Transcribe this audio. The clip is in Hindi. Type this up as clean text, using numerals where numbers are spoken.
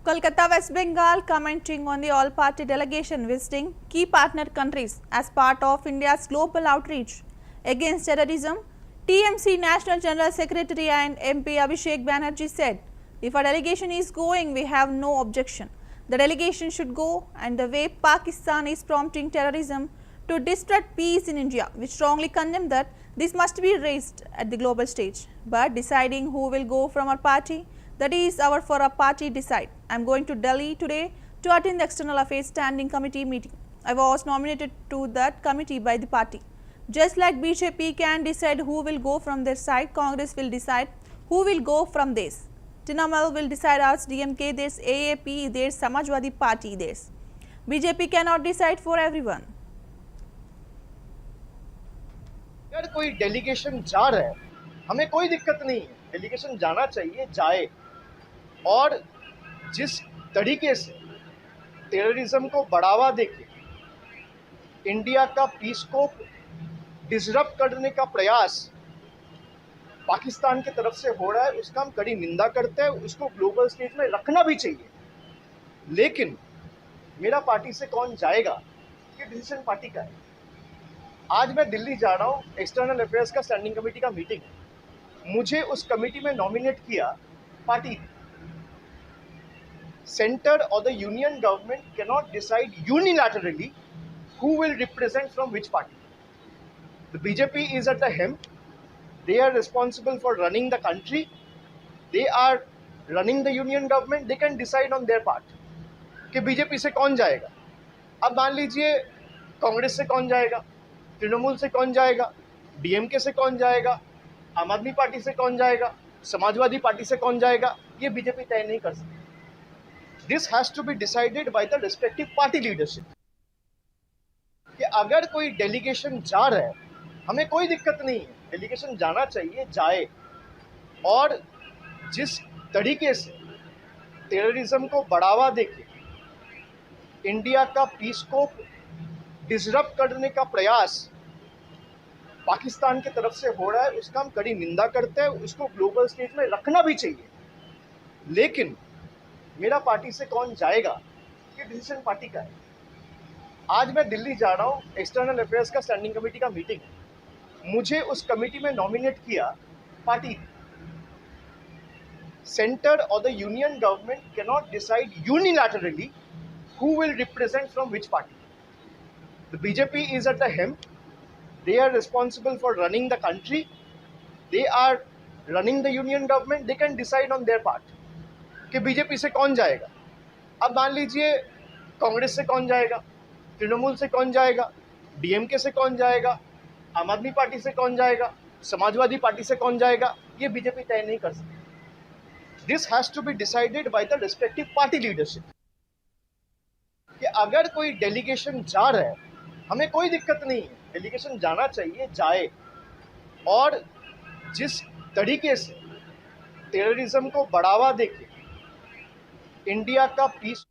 Kolkata, West Bengal, commenting on the all-party delegation visiting key partner countries as part of India's global outreach against terrorism, TMC National General Secretary and MP Abhishek Banerjee said, "If a delegation is going, we have no objection. The delegation should go, and the way Pakistan is prompting terrorism to disrupt peace in India, we strongly condemn that this must be raised at the global stage. But deciding who will go from our party, that is our for our party decide. I am going to Delhi today to attend the External Affairs Standing Committee meeting. I was nominated to that committee by the party. Just like BJP can decide who will go from their side, Congress will decide who will go from theirs. Trinamool will decide ours, DMK theirs, AAP theirs, Samajwadi Party theirs. BJP cannot decide for everyone." अगर कोई डेलीगेशन जा रहा है, हमें कोई दिक्कत नहीं है, डेलीगेशन जाना चाहिए, जाए। और जिस तरीके से टेररिज्म को बढ़ावा देके इंडिया का पीस को डिसरप्ट करने का प्रयास पाकिस्तान की तरफ से हो रहा है, उसका हम कड़ी निंदा करते हैं। उसको ग्लोबल स्टेज में रखना भी चाहिए, लेकिन मेरा पार्टी से कौन जाएगा, ये डिसीजन पार्टी का है। आज मैं दिल्ली जा रहा हूँ, एक्सटर्नल अफेयर्स का स्टैंडिंग कमेटी का मीटिंग है। मुझे उस कमेटी में नॉमिनेट किया पार्टी ने। सेंटर और the union government can not decide unilaterally who will represent from which party. The BJP is at the helm. They are responsible for running the country. They are running the union government. They can decide on their part कि बीजेपी से कौन जाएगा। अब मान लीजिए कांग्रेस से कौन जाएगा, तृणमूल से कौन जाएगा, डीएमके से कौन जाएगा, आम आदमी पार्टी से कौन जाएगा, समाजवादी पार्टी से कौन जाएगा, ये बीजेपी तय नहीं कर सकती। This has to be decided by the respective party leadership. कि अगर कोई डेलीगेशन जा रहा है, हमें कोई दिक्कत नहीं है, डेलीगेशन जाना चाहिए, जाए। और जिस तरीके से टेररिज्म को बढ़ावा देके इंडिया का पीस को डिसरप्ट करने का प्रयास पाकिस्तान की तरफ से हो रहा है, उसका हम कड़ी निंदा करते हैं। उसको ग्लोबल स्टेज में रखना भी चाहिए, लेकिन मेरा पार्टी से कौन जाएगा, ये डिसीजन पार्टी का है। आज मैं दिल्ली जा रहा हूँ, एक्सटर्नल अफेयर्स का स्टैंडिंग कमेटी का मीटिंग है। मुझे उस कमेटी में नॉमिनेट किया पार्टी ने। सेंटर और the union government can not decide unilaterally who will represent from which party. The BJP is at the helm. They are responsible for running the country. They are running the union government. They can decide on their part कि बीजेपी से कौन जाएगा। अब मान लीजिए कांग्रेस से कौन जाएगा, तृणमूल से कौन जाएगा, डीएमके से कौन जाएगा, आम आदमी पार्टी से कौन जाएगा, समाजवादी पार्टी से कौन जाएगा, ये बीजेपी तय नहीं कर सकती। This has to be decided by the respective party leadership. कि अगर कोई डेलीगेशन जा रहा है, हमें कोई दिक्कत नहीं है, डेलीगेशन जाना चाहिए, जाए। और जिस तरीके से टेररिज्म को बढ़ावा देके इंडिया का पीस